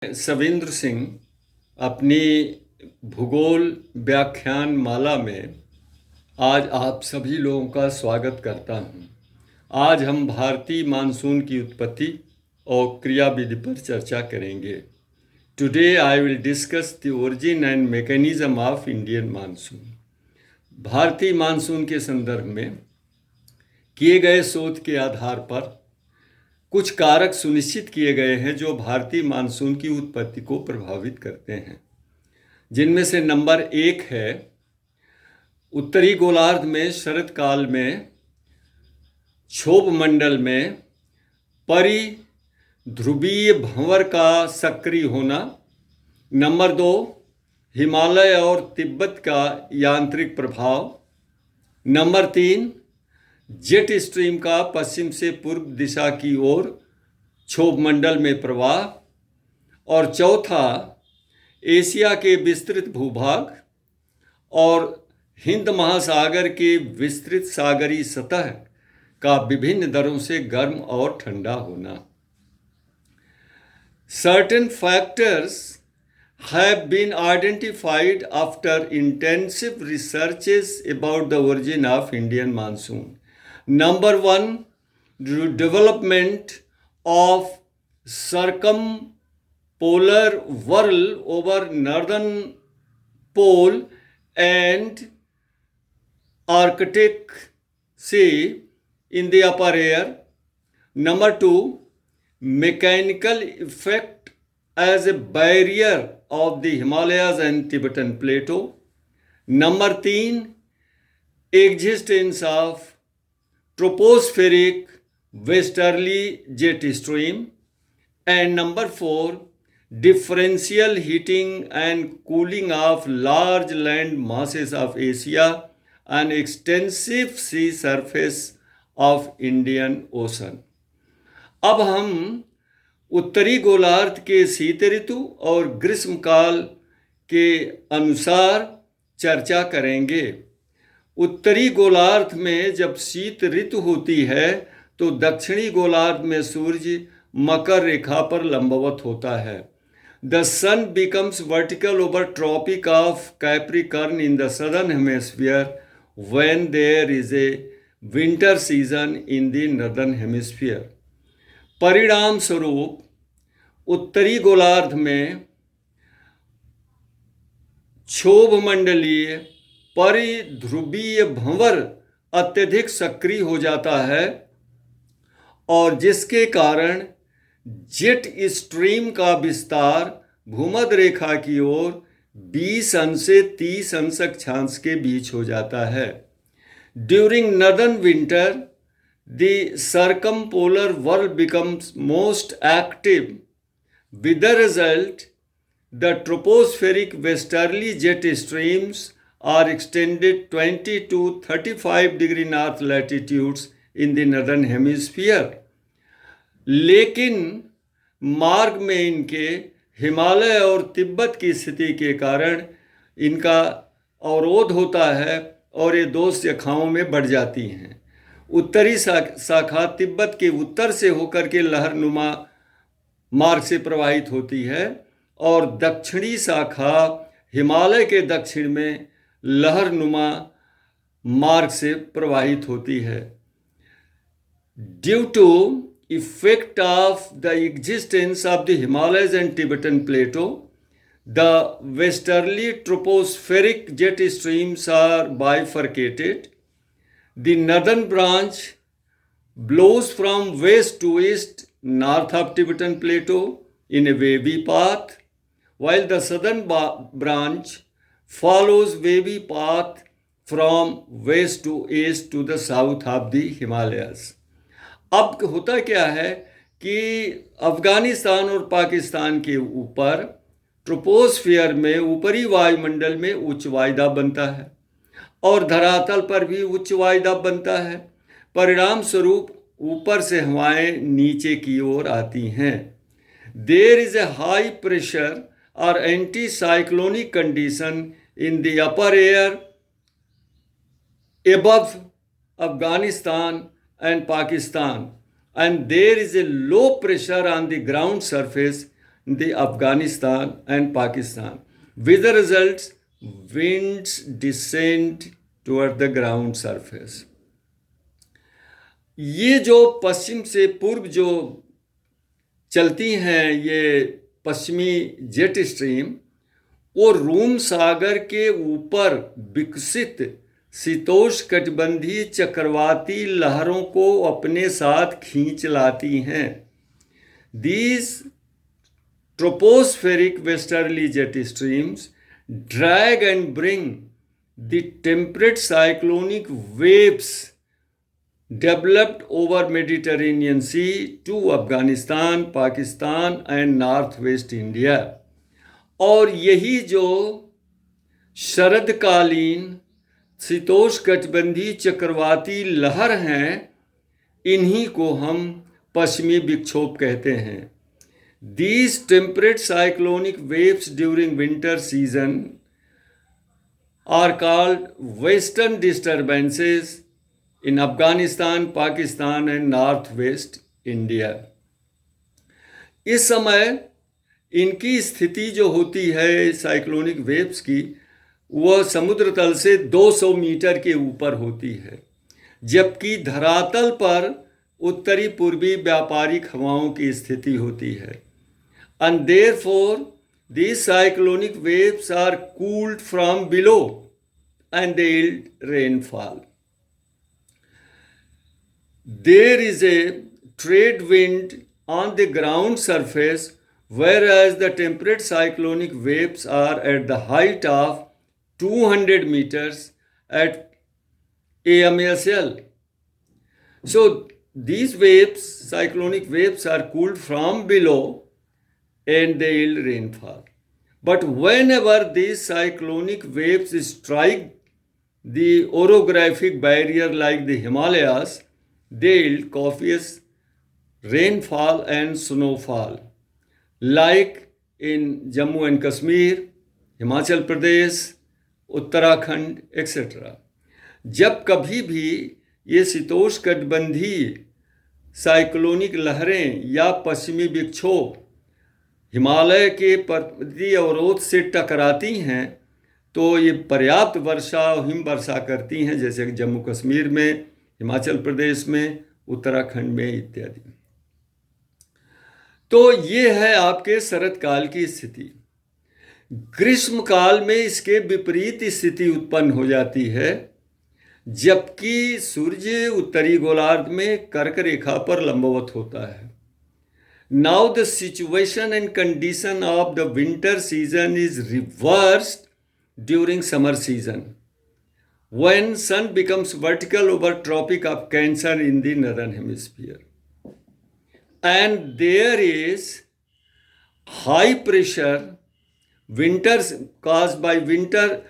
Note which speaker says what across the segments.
Speaker 1: सविंद्र सिंह अपनी भूगोल व्याख्यान माला में आज आप सभी लोगों का स्वागत करता हूं। आज हम भारतीय मानसून की उत्पत्ति और क्रियाविधि पर चर्चा करेंगे। Today I will discuss the origin and mechanism of Indian monsoon. भारतीय मानसून के संदर्भ में किए गए शोध के आधार पर कुछ कारक सुनिश्चित किए गए हैं जो भारतीय मानसून की उत्पत्ति को प्रभावित करते हैं, जिनमें से नंबर 1 है उत्तरी गोलार्ध में शरद काल में क्षोभ मंडल में परिध्रुवीय भंवर का सक्रिय होना। नंबर 2 हिमालय और तिब्बत का यांत्रिक प्रभाव। नंबर 3 जेट स्ट्रीम का पश्चिम से पूर्व दिशा की ओर क्षोभ मंडल में प्रवाह। और चौथा एशिया के विस्तृत भूभाग और हिंद महासागर के विस्तृत सागरीय सतह का विभिन्न दरों से गर्म और ठंडा होना। Certain factors have been identified after intensive researches about the origin of Indian monsoon. Number 1, development of circumpolar whirl over northern pole and Arctic Sea in the upper air. Number 2, mechanical effect as a barrier of the Himalayas and Tibetan Plateau. Number 3, existence of tropospheric westerly jet stream. And number 4, differential heating and cooling of large land masses of Asia and extensive sea surface of Indian Ocean. अब हम उत्तरी गोलार्ध के शीत ऋतु और ग्रीष्मकाल के अनुसार चर्चा करेंगे। उत्तरी गोलार्ध में जब शीत ऋतु होती है तो दक्षिणी गोलार्ध में सूर्य मकर रेखा पर लंबवत होता है। The sun becomes vertical over tropic of Capricorn in the southern hemisphere when there is a winter season in the northern hemisphere. परिणाम स्वरूप उत्तरी गोलार्ध में क्षोभ मंडलीय परिध्रुवीय भंवर अत्यधिक सक्रिय हो जाता है और जिसके कारण जेट स्ट्रीम का विस्तार भूमध्य रेखा की ओर 20 अंश से 30 अंश अक्षांश के बीच हो जाता है। During northern winter the circumpolar whirl becomes most active. With the result, the tropospheric westerly jet streams are extended 20 to 35 degree north latitudes in the northern hemisphere. लेकिन मार्ग में इनके हिमालय और तिब्बत की स्थिति के कारण इनका अवरोध होता है और ये दो शाखाओं में बढ़ जाती हैं। उत्तरी शाखा तिब्बत के उत्तर से होकर के लहरनुमा मार्ग से प्रवाहित होती है और दक्षिणी शाखा हिमालय के दक्षिण में लहरनुमा मार्ग से प्रवाहित होती है। Due to effect of the existence of the Himalayas and Tibetan plateau, the westerly tropospheric jet streams are bifurcated. The northern branch blows from west to east north of Tibetan Plateau in a wavy path, while the southern branch follows wavy path from west to east to the south of the Himalayas. अब होता क्या है कि अफगानिस्तान और पाकिस्तान के ऊपर troposphere में ऊपरी वायुमंडल में उच्च वायुदाब बनता है और धरातल पर भी उच्च वायुदाब बनता है। परिणाम स्वरूप ऊपर से हवाएं नीचे की ओर आती हैं। There is a high pressure और anti cyclonic condition in the upper air above Afghanistan and Pakistan, and there is a low pressure on the ground surface the Afghanistan and Pakistan. With the results, winds descend toward the ground surface. ये जो पश्चिम से पूर्व जो चलती हैं ये पश्चिमी jet stream, वो रूम सागर के ऊपर विकसित शीतोष्णकटिबंधीय चक्रवाती लहरों को अपने साथ खींच लाती हैं. These tropospheric westerly jet streams drag and bring the temperate cyclonic waves developed over Mediterranean Sea to Afghanistan, Pakistan and Northwest India. और यही जो शरदकालीन शीतोष्णकटिबंधीय चक्रवाती लहर हैं, इन्हीं को हम पश्चिमी विक्षोभ कहते हैं. These temperate cyclonic waves during winter season are called western disturbances in Afghanistan, Pakistan and Northwest India. इस समय इनकी स्थिति जो होती है साइक्लोनिक वेव्स की, वह समुद्र तल से 200 मीटर के ऊपर होती है, जबकि धरातल पर उत्तरी पूर्वी व्यापारिक हवाओं की स्थिति होती है. And therefore, these cyclonic waves are cooled from below and they yield rainfall. There is a trade wind on the ground surface, whereas the temperate cyclonic waves are at the height of 200 meters at AMSL. So these waves, cyclonic waves, are cooled from below and they yield rainfall. But whenever these cyclonic waves strike the orographic barrier like the Himalayas, they yield copious rainfall and snowfall, like in Jammu and Kashmir, Himachal Pradesh, Uttarakhand etc. जब कभी भी ये शीतोष्णकटिबंधीय cyclonic लहरें या पश्चिमी विक्षोभ हिमालय के पर्वतीय अवरोध से टकराती हैं, तो ये पर्याप्त वर्षा और हिम वर्षा करती हैं, जैसे कि जम्मू कश्मीर में, हिमाचल प्रदेश में, उत्तराखंड में इत्यादि. तो ये है आपके शरदकाल की स्थिति. ग्रीष्म काल में इसके विपरीत स्थिति उत्पन्न हो जाती है, जबकि सूर्य उत्तरी गोलार्ध में कर्क रेखा पर लंबवत होता है. Now the situation and condition of the winter season is reversed during summer season, when sun becomes vertical over Tropic of Cancer in the northern hemisphere, and there is high pressure winters caused by winter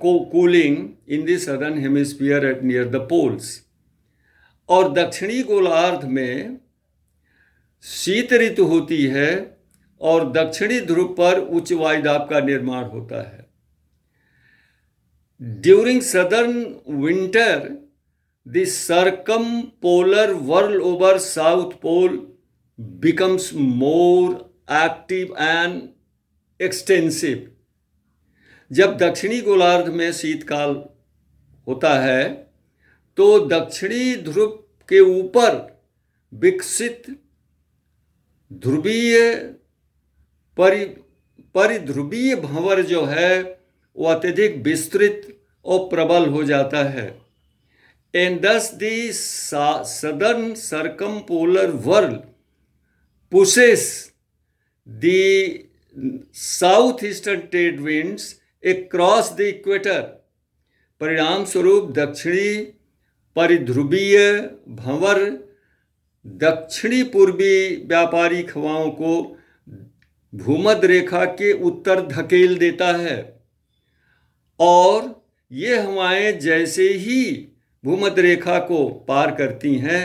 Speaker 1: cooling in the southern hemisphere at near the poles. और दक्षिणी गोलार्ध में शीत ऋतु होती है और दक्षिणी ध्रुव पर उच्च वायुदाब का निर्माण होता है. During southern winter, the circumpolar whirl over South Pole becomes more active and extensive. जब दक्षिणी गोलार्ध में शीतकाल होता है, तो दक्षिणी ध्रुव के ऊपर विकसित ध्रुवीय परिध्रुवीय भंवर जो है वो अत्यधिक विस्तृत और प्रबल हो जाता है. And thus the southern circumpolar whirl pushes the southeastern trade winds across the equator. परिणाम स्वरूप दक्षिणी परिध्रुवीय भंवर दक्षिणी पूर्वी व्यापारिक हवाओं को भूमध्य रेखा के उत्तर धकेल देता है, और ये हवाएं जैसे ही भूमध्य रेखा को पार करती हैं,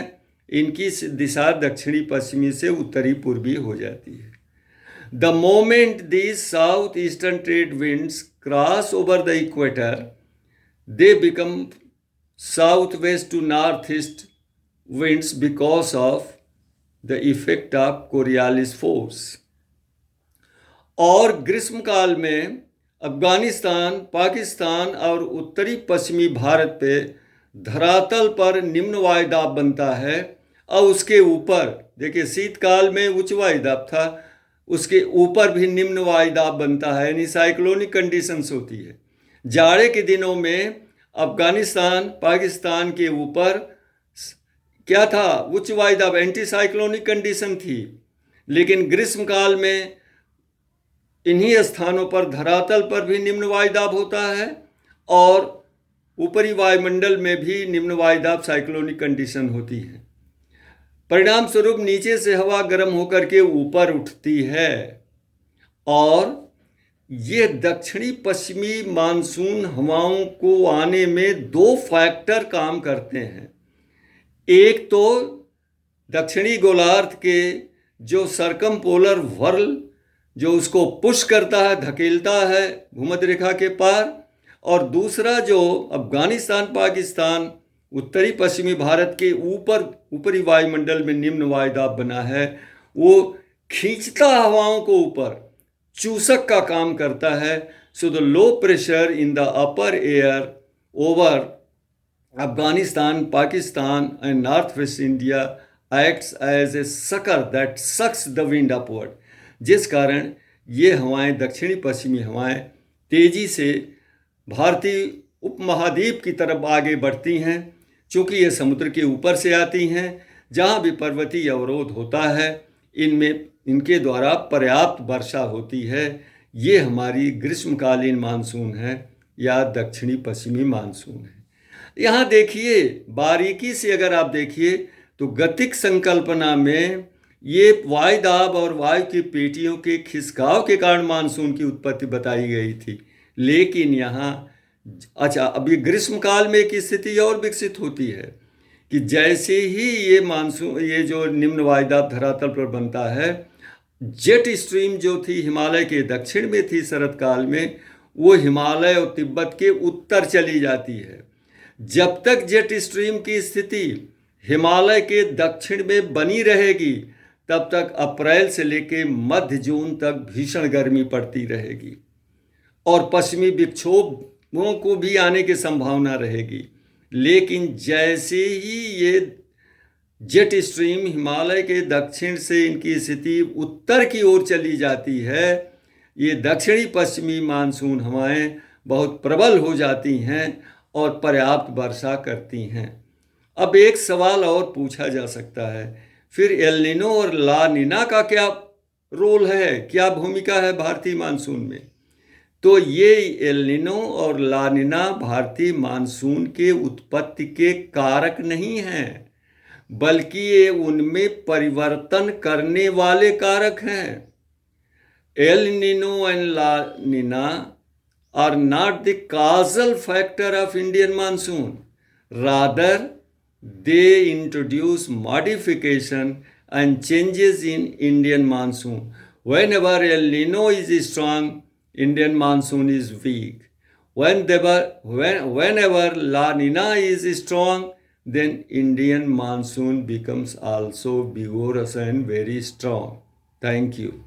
Speaker 1: इनकी दिशा दक्षिणी पश्चिमी से उत्तरी पूर्वी हो जाती है. The moment these southeastern trade winds cross over the equator, they become southwest to northeast winds because of the effect of Coriolis force. और ग्रीष्मकाल में अफगानिस्तान, पाकिस्तान और उत्तरी पश्चिमी भारत पे धरातल पर निम्न वायुदाब बनता है और उसके ऊपर देखिए शीतकाल में उच्च वायुदाब था, उसके ऊपर भी निम्न वायुदाब बनता है, यानी साइक्लोनिक कंडीशंस होती है। जाड़े के दिनों में अफगानिस्तान, पाकिस्तान के ऊपर क्या था, उच्च वायुदाब, एंटी साइक्लोनिक कंडीशन थी। लेकिन ग्रीष्मकाल में इन्हीं स्थानों पर धरातल पर भी निम्न वायुदाब होता है और ऊपरी वायुमंडल में भी निम्न वायुदाब साइक्लोनिक कंडीशन होती है। परिणाम स्वरूप नीचे से हवा गर्म होकर के ऊपर उठती है और ये दक्षिणी पश्चिमी मानसून हवाओं को आने में दो फैक्टर काम करते हैं। एक तो दक्षिणी गोलार्ध के जो सरकमपोलर वर्ल जो उसको पुश करता है, धकेलता है भूमध्य रेखा के पार, और दूसरा जो अफगानिस्तान, पाकिस्तान, उत्तरी पश्चिमी भारत के ऊपरी वायुमंडल में निम्न वायुदाब बना है, वो खींचता हवाओं को ऊपर, चूसक का काम करता है। So the low pressure in the upper air over Afghanistan, Pakistan and north west India acts as a sucker that sucks the wind upward, जिस कारण ये हवाएं, दक्षिणी पश्चिमी हवाएं तेजी से भारतीय उपमहाद्वीप की तरफ आगे बढ़ती हैं। चूँकि ये समुद्र के ऊपर से आती हैं, जहाँ भी पर्वतीय अवरोध होता है इनमें इनके द्वारा पर्याप्त वर्षा होती है। ये हमारी ग्रीष्मकालीन मानसून है या दक्षिणी पश्चिमी मानसून है। यहाँ देखिए, बारीकी से अगर आप देखिए तो गतिक संकल्पना में ये वायुदाब और वायु की पेटियों के खिसकाव के कारण मानसून की उत्पत्ति बताई गई थी। लेकिन यहाँ अच्छा, अभी ग्रीष्मकाल में एक स्थिति और विकसित होती है कि जैसे ही ये मानसून, ये जो निम्न वायुदाब धरातल पर बनता है, जेट स्ट्रीम जो थी हिमालय के दक्षिण में थी शरद काल में, वो हिमालय और तिब्बत के उत्तर चली जाती है। जब तक जेट स्ट्रीम की स्थिति हिमालय के दक्षिण में बनी रहेगी तब तक अप्रैल से लेकर मध्य जून तक भीषण गर्मी पड़ती रहेगी और पश्चिमी विक्षोभों को भी आने की संभावना रहेगी। लेकिन जैसे ही ये जेट स्ट्रीम हिमालय के दक्षिण से इनकी स्थिति उत्तर की ओर चली जाती है, ये दक्षिणी पश्चिमी मानसून हवाएं बहुत प्रबल हो जाती हैं और पर्याप्त वर्षा करती हैं। अब एक सवाल और पूछा जा सकता है, फिर एल नीनो और ला नीना का क्या रोल है, क्या भूमिका है भारतीय मानसून में? तो ये एल नीनो और ला नीना भारतीय मानसून के उत्पत्ति के कारक नहीं हैं, बल्कि ये उनमें परिवर्तन करने वाले कारक हैं। El Nino and La Nina are not the causal factor of Indian monsoon. Rather, they introduce modification and changes in Indian monsoon. Whenever El Nino is strong, Indian monsoon is weak. Whenever La Nina is strong, then Indian monsoon becomes also vigorous and very strong. Thank you.